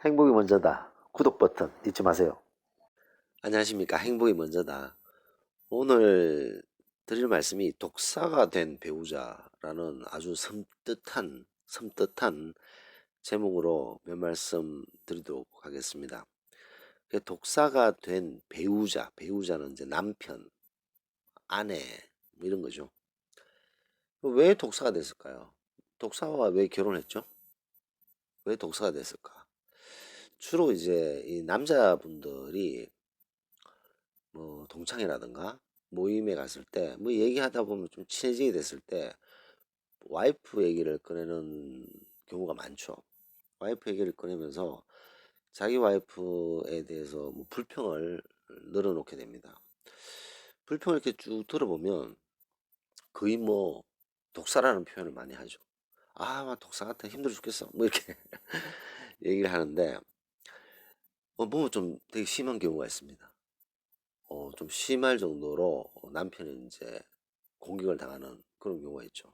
행복이 먼저다. 구독 버튼 잊지 마세요. 안녕하십니까. 행복이 먼저다. 오늘 드릴 말씀이 독사가 된 배우자라는 아주 섬뜩한 제목으로 몇 말씀 드리도록 하겠습니다. 독사가 된 배우자는 이제 남편, 아내, 뭐 이런 거죠. 왜 독사가 됐을까요? 독사와 왜 결혼했죠? 왜 독사가 됐을까? 주로 이제 이 남자분들이 뭐 동창회라든가 모임에 갔을 때 뭐 얘기하다 보면 좀 친해지게 됐을 때 와이프 얘기를 꺼내는 경우가 많죠. 와이프 얘기를 꺼내면서 자기 와이프에 대해서 뭐 불평을 늘어놓게 됩니다. 불평을 이렇게 쭉 들어보면 거의 뭐 독사라는 표현을 많이 하죠. 아, 막 독사 같아 힘들어 죽겠어. 뭐 이렇게 얘기를 하는데 보면 좀 되게 심한 경우가 있습니다. 좀 심할 정도로 남편이 이제 공격을 당하는 그런 경우가 있죠.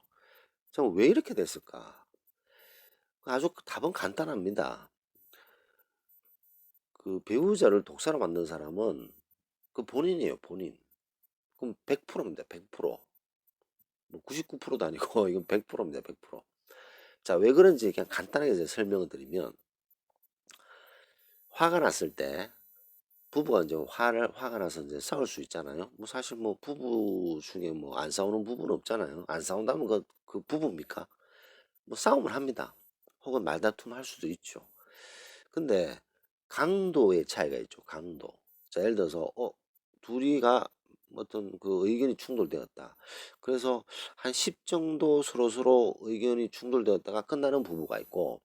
참 왜 이렇게 됐을까? 아주 답은 간단합니다. 그 배우자를 독사로 만든 사람은 그 본인이에요, 본인. 그럼 100%입니다, 100%. 뭐 99%도 아니고 이건 100%입니다, 100%. 자, 왜 그런지 그냥 간단하게 이제 설명을 드리면 화가 났을 때 부부가 이제 화가 나서 이제 싸울 수 있잖아요. 뭐 사실 뭐 부부 중에 뭐 안 싸우는 부부는 없잖아요. 안 싸운다면 그 부부입니까? 뭐 싸움을 합니다. 혹은 말다툼 할 수도 있죠. 근데 강도의 차이가 있죠. 강도. 자, 예를 들어서 둘이가 어떤 그 의견이 충돌되었다. 그래서 한 10 정도 서로서로 의견이 충돌되었다가 끝나는 부부가 있고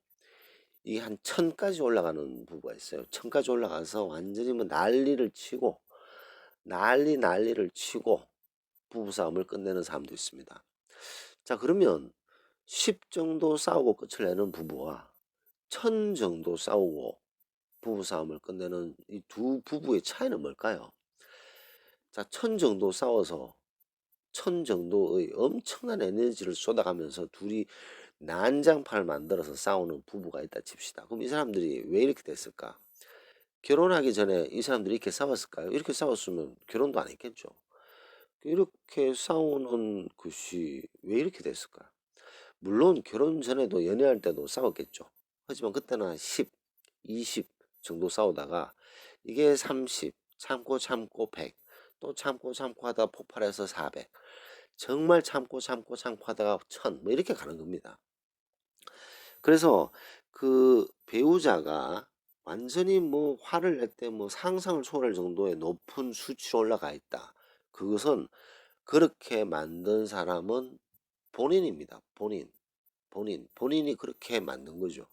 이게 한 1000까지 올라가는 부부가 있어요. 1000까지 올라가서 완전히 뭐 난리를 치고 부부싸움을 끝내는 사람도 있습니다. 자, 그러면 10 정도 싸우고 끝을 내는 부부와 1000 정도 싸우고 부부싸움을 끝내는 이 두 부부의 차이는 뭘까요? 자, 1000 정도 싸워서 1000 정도의 엄청난 에너지를 쏟아가면서 둘이 난장판을 만들어서 싸우는 부부가 있다 칩시다. 그럼 이 사람들이 왜 이렇게 됐을까? 결혼하기 전에 이 사람들이 이렇게 싸웠을까요? 이렇게 싸웠으면 결혼도 안 했겠죠. 이렇게 싸우는 것이 왜 이렇게 됐을까? 물론 결혼 전에도 연애할 때도 싸웠겠죠. 하지만 그때는 한 10, 20 정도 싸우다가 이게 30, 참고 100, 또 참고 하다가 폭발해서 400, 정말 참고 하다가 1000, 뭐 이렇게 가는 겁니다. 그래서 그 배우자가 완전히 뭐 화를 낼 때 뭐 상상을 초월할 정도의 높은 수치로 올라가 있다. 그것은 그렇게 만든 사람은 본인입니다. 본인이 그렇게 만든 거죠.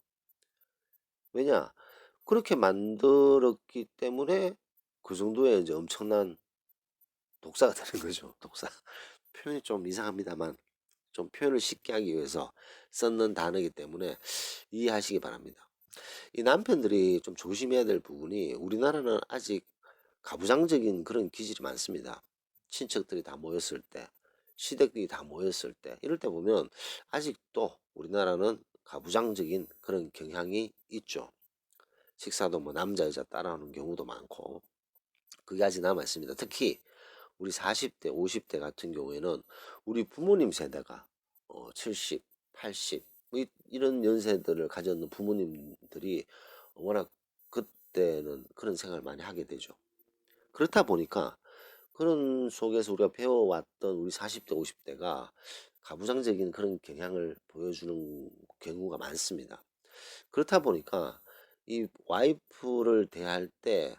왜냐? 그렇게 만들었기 때문에 그 정도의 이제 엄청난 독사가 되는 거죠. 독사. 표현이 좀 이상합니다만 좀 표현을 쉽게 하기 위해서 썼는 단어이기 때문에 이해하시기 바랍니다. 이 남편들이 좀 조심해야 될 부분이 우리나라는 아직 가부장적인 그런 기질이 많습니다. 친척들이 다 모였을 때, 시댁들이 다 모였을 때, 이럴 때 보면 아직도 우리나라는 가부장적인 그런 경향이 있죠. 식사도 뭐 남자 여자 따라오는 경우도 많고 그게 아직 남아 있습니다. 특히 우리 40대, 50대 같은 경우에는 우리 부모님 세대가 70, 80 뭐 이런 연세들을 가졌는 부모님들이 워낙 그때는 그런 생각을 많이 하게 되죠. 그렇다 보니까 그런 속에서 우리가 배워왔던 우리 40대, 50대가 가부장적인 그런 경향을 보여주는 경우가 많습니다. 그렇다 보니까 이 와이프를 대할 때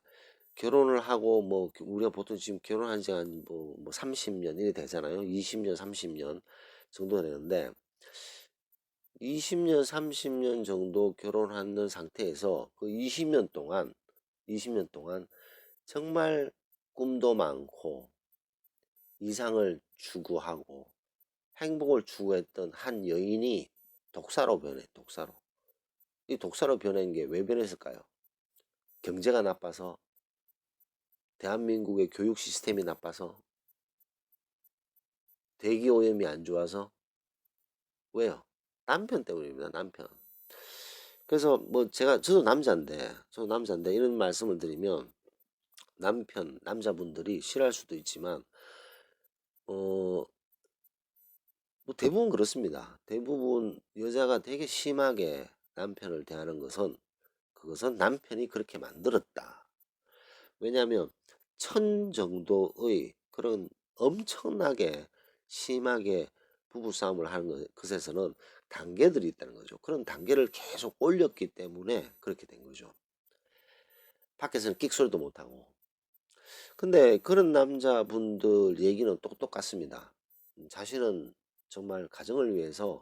결혼을 하고 뭐 우리가 보통 지금 결혼한 지 한 뭐 30년 이래 되잖아요. 20년, 30년 정도 되는데 20년, 30년 정도 결혼하는 상태에서 그 20년 동안 정말 꿈도 많고 이상을 추구하고 행복을 추구했던 한 여인이 독사로 변해, 독사로. 이 독사로 변한 게 왜 변했을까요? 경제가 나빠서, 대한민국의 교육 시스템이 나빠서, 대기 오염이 안 좋아서, 왜요? 남편 때문입니다, 남편. 그래서 뭐 저도 남자인데 이런 말씀을 드리면 남자분들이 싫어할 수도 있지만 어 뭐 대부분 그렇습니다. 대부분 여자가 되게 심하게 남편을 대하는 것은 그것은 남편이 그렇게 만들었다. 왜냐하면 천 정도의 그런 엄청나게 심하게 부부싸움을 하는 것에서는 단계들이 있다는 거죠. 그런 단계를 계속 올렸기 때문에 그렇게 된 거죠. 밖에서는 끽소리도 못하고. 근데 그런 남자분들 얘기는 똑같습니다. 자신은 정말 가정을 위해서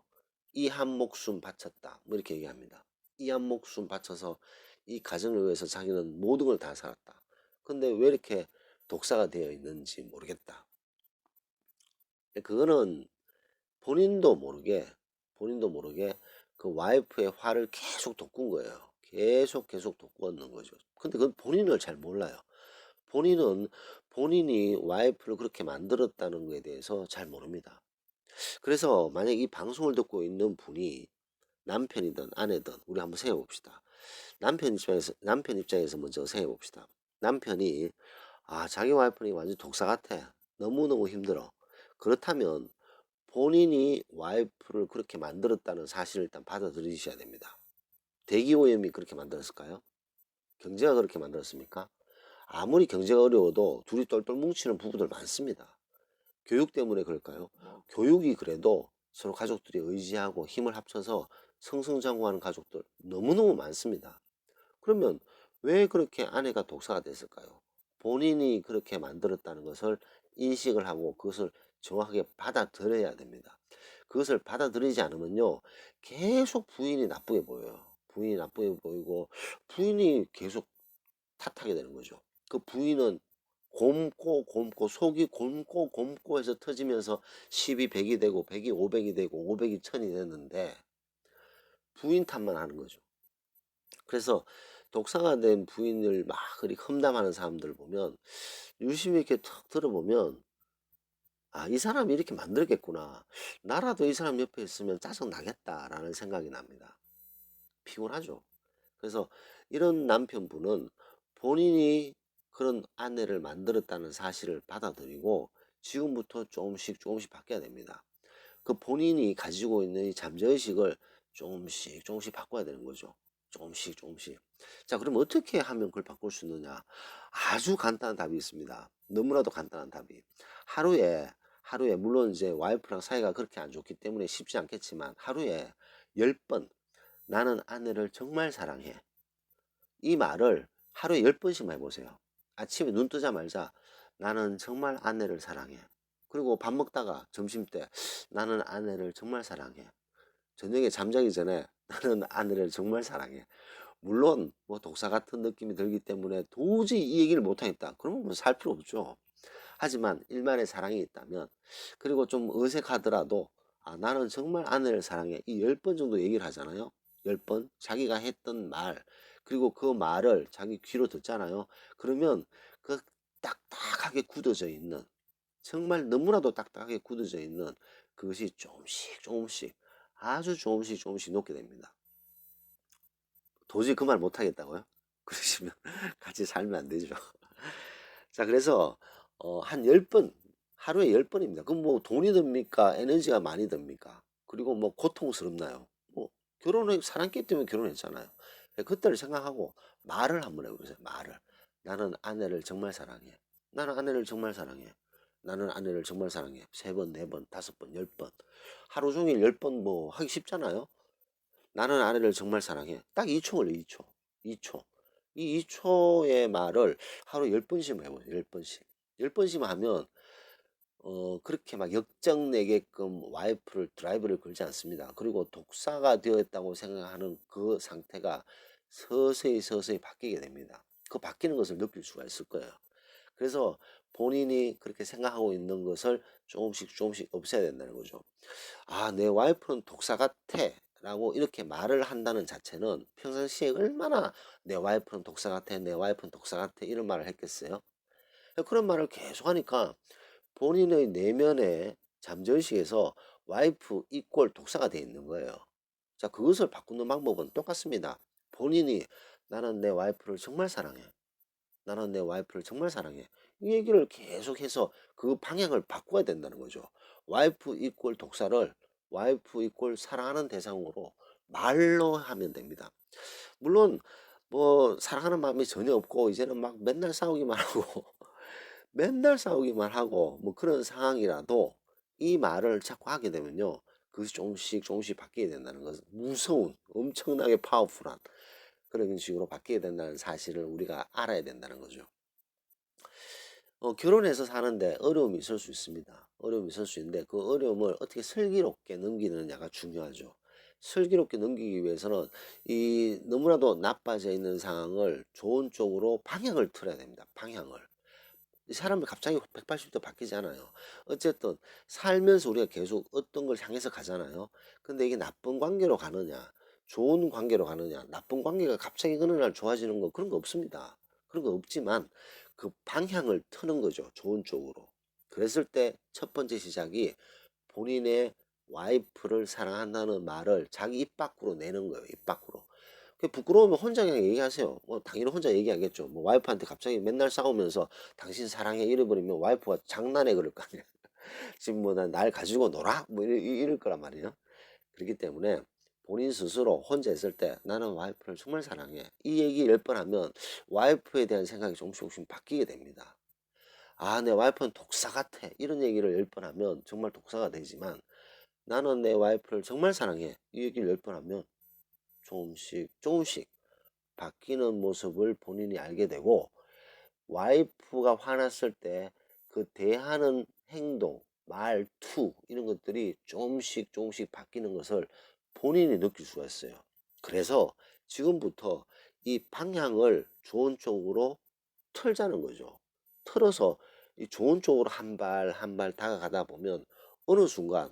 이 한 목숨 바쳤다. 뭐 이렇게 얘기합니다. 이 한 목숨 바쳐서 이 가정을 위해서 자기는 모든 걸 다 살았다. 근데 왜 이렇게 독사가 되어 있는지 모르겠다. 그거는 본인도 모르게, 본인도 모르게 그 와이프의 화를 계속 돋군 거예요. 계속 돋구었는 거죠. 근데 그건 본인을 잘 몰라요. 본인은 본인이 와이프를 그렇게 만들었다는 거에 대해서 잘 모릅니다. 그래서 만약 이 방송을 듣고 있는 분이 남편이든 아내든 우리 한번 생각해 봅시다. 남편 입장에서 먼저 생각해 봅시다. 남편이 자기 와이프는 완전 독사 같아. 너무너무 힘들어. 그렇다면 본인이 와이프를 그렇게 만들었다는 사실을 일단 받아들이셔야 됩니다. 대기오염이 그렇게 만들었을까요? 경제가 그렇게 만들었습니까? 아무리 경제가 어려워도 둘이 똘똘 뭉치는 부부들 많습니다. 교육 때문에 그럴까요? 교육이 그래도 서로 가족들이 의지하고 힘을 합쳐서 승승장구하는 가족들 너무너무 많습니다. 그러면 왜 그렇게 아내가 독사가 됐을까요? 본인이 그렇게 만들었다는 것을 인식을 하고 그것을 정확하게 받아들여야 됩니다. 그것을 받아들이지 않으면요, 계속 부인이 나쁘게 보여요. 부인이 나쁘게 보이고 부인이 계속 탓하게 되는 거죠. 그 부인은 곰고 속이 곰고 해서 터지면서 10이 100이 되고 100이 500이 되고 500이 1000이 됐는데 부인 탓만 하는 거죠. 그래서 독사가 된 부인을 막 그리 험담하는 사람들 보면 유심히 이렇게 턱 들어보면 이 사람이 이렇게 만들겠구나. 나라도 이 사람 옆에 있으면 짜증 나겠다라는 생각이 납니다. 피곤하죠. 그래서 이런 남편분은 본인이 그런 아내를 만들었다는 사실을 받아들이고 지금부터 조금씩 바뀌어야 됩니다. 그 본인이 가지고 있는 이 잠재의식을 조금씩 바꿔야 되는 거죠. 조금씩. 자, 그럼 어떻게 하면 그걸 바꿀 수 있느냐? 아주 간단한 답이 있습니다. 너무나도 간단한 답이. 하루에 물론 이제 와이프랑 사이가 그렇게 안 좋기 때문에 쉽지 않겠지만 하루에 10번 나는 아내를 정말 사랑해. 이 말을 하루에 10번씩만 해보세요. 아침에 눈 뜨자마자 나는 정말 아내를 사랑해. 그리고 밥 먹다가 점심때 나는 아내를 정말 사랑해. 저녁에 잠자기 전에 나는 아내를 정말 사랑해. 물론 뭐 독사 같은 느낌이 들기 때문에 도저히 이 얘기를 못하겠다. 그러면 뭐 살 필요 없죠. 하지만 일만의 사랑이 있다면, 그리고 좀 어색하더라도 나는 정말 아내를 사랑해. 이 10번 정도 얘기를 하잖아요. 10번 자기가 했던 말, 그리고 그 말을 자기 귀로 듣잖아요. 그러면 그 딱딱하게 굳어져 있는, 정말 너무나도 딱딱하게 굳어져 있는 그것이 조금씩 아주 조금씩 녹게 됩니다. 도저히 그 말 못하겠다고요? 그러시면 같이 살면 안 되죠. 자, 그래서 한 10번, 하루에 10번입니다. 그럼 뭐 돈이 듭니까? 에너지가 많이 듭니까? 그리고 뭐 고통스럽나요? 뭐 결혼을 사랑했기 때문에 결혼했잖아요. 그때를 생각하고 말을 한번 해보세요. 말을. 나는 아내를 정말 사랑해. 나는 아내를 정말 사랑해. 나는 아내를 정말 사랑해. 3번, 4번, 5번, 10번. 하루 종일 10번 뭐 하기 쉽잖아요. 나는 아내를 정말 사랑해. 딱 2초 걸려, 2초. 2초. 이 2초의 말을 하루 10번씩만 해보세요. 10번씩. 10번씩만 하면, 그렇게 막 역정내게끔 와이프를 드라이브를 걸지 않습니다. 그리고 독사가 되었다고 생각하는 그 상태가 서서히 바뀌게 됩니다. 그 바뀌는 것을 느낄 수가 있을 거예요. 그래서 본인이 그렇게 생각하고 있는 것을 조금씩 없애야 된다는 거죠. 내 와이프는 독사 같아. 라고 이렇게 말을 한다는 자체는 평상시에 얼마나 내 와이프는 독사 같아, 내 와이프는 독사 같아, 이런 말을 했겠어요? 그런 말을 계속 하니까 본인의 내면의 잠재의식에서 와이프 이꼴 독사가 돼 있는 거예요. 자, 그것을 바꾸는 방법은 똑같습니다. 본인이 나는 내 와이프를 정말 사랑해. 나는 내 와이프를 정말 사랑해. 이 얘기를 계속해서 그 방향을 바꿔야 된다는 거죠. 와이프 이꼴 독사를 와이프 이꼴 사랑하는 대상으로 말로 하면 됩니다. 물론 뭐 사랑하는 마음이 전혀 없고 이제는 막 맨날 싸우기만 하고 맨날 싸우기만 하고 뭐 그런 상황이라도 이 말을 자꾸 하게 되면요. 그것이 조금씩 조금씩 바뀌게 된다는 것은 무서운 엄청나게 파워풀한 그런 식으로 바뀌게 된다는 사실을 우리가 알아야 된다는 거죠. 결혼해서 사는데 어려움이 있을 수 있습니다. 어려움이 있을 수 있는데 그 어려움을 어떻게 슬기롭게 넘기느냐가 중요하죠. 슬기롭게 넘기기 위해서는 이 너무나도 나빠져 있는 상황을 좋은 쪽으로 방향을 틀어야 됩니다. 방향을. 이 사람이 갑자기 180도 바뀌지 않아요. 어쨌든 살면서 우리가 계속 어떤 걸 향해서 가잖아요. 근데 이게 나쁜 관계로 가느냐, 좋은 관계로 가느냐, 나쁜 관계가 갑자기 어느 날 좋아지는 거 그런 거 없습니다. 그런 거 없지만 그 방향을 트는 거죠. 좋은 쪽으로. 그랬을 때 첫 번째 시작이 본인의 와이프를 사랑한다는 말을 자기 입 밖으로 내는 거예요. 입 밖으로. 부끄러우면 혼자 그냥 얘기하세요. 뭐 당연히 혼자 얘기하겠죠. 뭐 와이프한테 갑자기 맨날 싸우면서 당신 사랑해 이래버리면 와이프가 장난해 그럴 거 아니야. 지금 뭐 날 가지고 놀아? 뭐 이럴 거란 말이에요. 그렇기 때문에 본인 스스로 혼자 있을 때 나는 와이프를 정말 사랑해. 이 얘기 10번 하면 와이프에 대한 생각이 조금씩 조금씩 바뀌게 됩니다. 아, 내 와이프는 독사 같아. 이런 얘기를 10번 하면 정말 독사가 되지만 나는 내 와이프를 정말 사랑해. 이 얘기를 10번 하면 조금씩 조금씩 바뀌는 모습을 본인이 알게 되고 와이프가 화났을 때 그 대하는 행동, 말투 이런 것들이 조금씩 조금씩 바뀌는 것을 본인이 느낄 수가 있어요. 그래서 지금부터 이 방향을 좋은 쪽으로 틀자는 거죠. 틀어서 이 좋은 쪽으로 한 발 한 발 다가가다 보면 어느 순간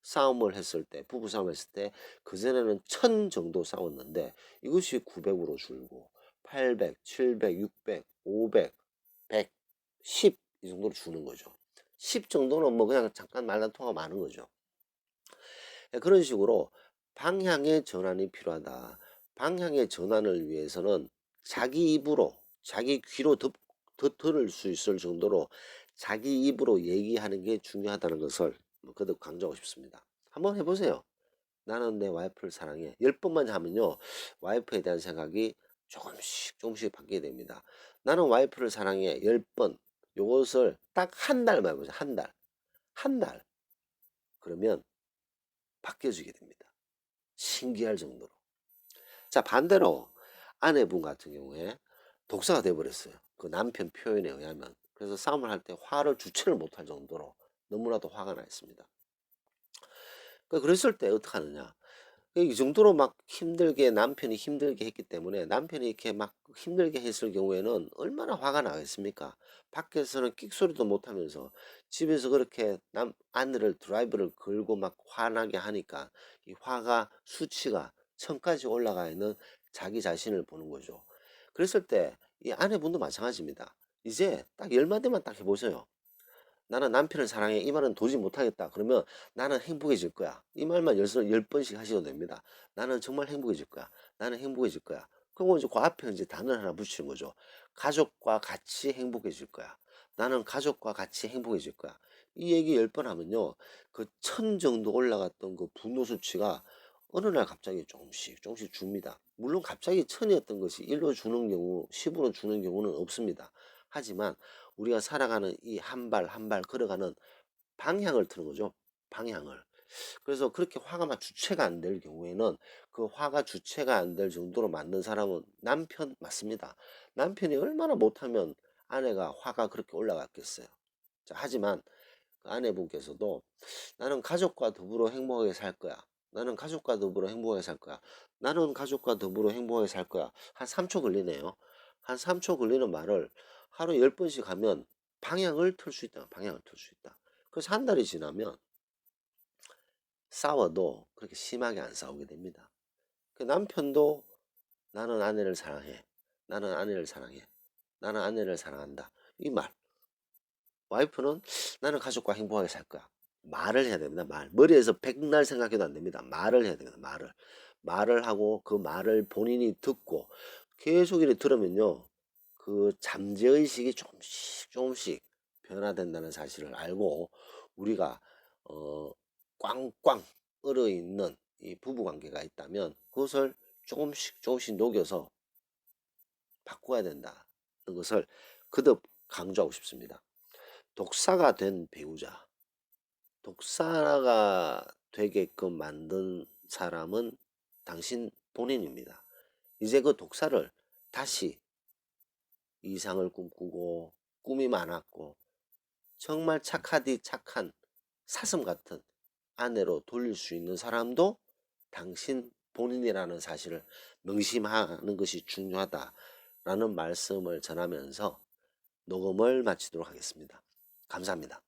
싸움을 했을 때 부부 싸움을 했을 때 그전에는 1000 정도 싸웠는데 이것이 900으로 줄고 800, 700, 600, 500, 100, 10 이 정도로 주는 거죠. 10 정도는 뭐 그냥 잠깐 말다툼하고 마는 거죠. 예, 그런 식으로 방향의 전환이 필요하다. 방향의 전환을 위해서는 자기 입으로 자기 귀로 들을 수 있을 정도로 자기 입으로 얘기하는 게 중요하다는 것을 뭐 거듭 강조하고 싶습니다. 한번 해보세요. 나는 내 와이프를 사랑해. 10번만 하면요. 와이프에 대한 생각이 조금씩 조금씩 바뀌게 됩니다. 나는 와이프를 사랑해. 10번. 요것을 딱 한 달만 해보세요. 한 달. 한 달. 그러면 바뀌어지게 됩니다. 신기할 정도로. 자, 반대로 아내분 같은 경우에 독사가 돼 버렸어요. 그 남편 표현에 의하면. 그래서 싸움을 할 때 화를 주체를 못할 정도로 너무나도 화가 나 있습니다. 그랬을 때 어떡하느냐. 이 정도로 막 힘들게 남편이 힘들게 했기 때문에 남편이 이렇게 막 힘들게 했을 경우에는 얼마나 화가 나겠습니까? 밖에서는 끽소리도 못 하면서 집에서 그렇게 아내를 드라이브를 걸고 막 화나게 하니까 이 화가 수치가 1000까지 올라가 있는 자기 자신을 보는 거죠. 그랬을 때 이 아내분도 마찬가지입니다. 이제 딱 10마디만 딱 해보세요. 나는 남편을 사랑해. 이 말은 도저히 못하겠다. 그러면 나는 행복해질 거야. 이 말만 10번씩 하셔도 됩니다. 나는 정말 행복해질 거야. 나는 행복해질 거야. 그리고 이제 그 앞에 이제 단어를 하나 붙이는 거죠. 가족과 같이 행복해질 거야. 나는 가족과 같이 행복해질 거야. 이 얘기 10번 하면요. 그 1000 정도 올라갔던 그 분노 수치가 어느 날 갑자기 조금씩 조금씩 줍니다. 물론 갑자기 1000이었던 것이 1로 주는 경우, 10으로 주는 경우는 없습니다. 하지만 우리가 살아가는 이 한 발 한 발 걸어가는 방향을 트는 거죠. 방향을. 그래서 그렇게 화가 막 주체가 안 될 경우에는 그 화가 주체가 안 될 정도로 만든 사람은 남편 맞습니다. 남편이 얼마나 못하면 아내가 화가 그렇게 올라갔겠어요. 자, 하지만 그 아내분께서도 나는 가족과 더불어 행복하게 살 거야. 나는 가족과 더불어 행복하게 살 거야. 나는 가족과 더불어 행복하게 살 거야. 한 3초 걸리네요. 한 3초 걸리는 말을 하루에 10번씩 하면 방향을 틀 수 있다. 방향을 틀 수 있다. 그래서 한 달이 지나면 싸워도 그렇게 심하게 안 싸우게 됩니다. 그 남편도 나는 아내를 사랑해. 나는 아내를 사랑해. 나는 아내를 사랑한다. 이 말. 와이프는 나는 가족과 행복하게 살 거야. 말을 해야 됩니다. 말. 머리에서 백날 생각해도 안 됩니다. 말을 해야 됩니다. 말을. 말을 하고 그 말을 본인이 듣고 계속 이렇게 들으면요. 그 잠재의식이 조금씩 조금씩 변화된다는 사실을 알고 우리가 꽝꽝 얼어있는 이 부부관계가 있다면 그것을 조금씩 조금씩 녹여서 바꿔야 된다는 것을 거듭 강조하고 싶습니다. 독사가 된 배우자, 독사가 되게끔 만든 사람은 당신 본인입니다. 이제 그 독사를 다시 이상을 꿈꾸고 꿈이 많았고 정말 착하디 착한 사슴 같은 아내로 돌릴 수 있는 사람도 당신 본인이라는 사실을 명심하는 것이 중요하다라는 말씀을 전하면서 녹음을 마치도록 하겠습니다. 감사합니다.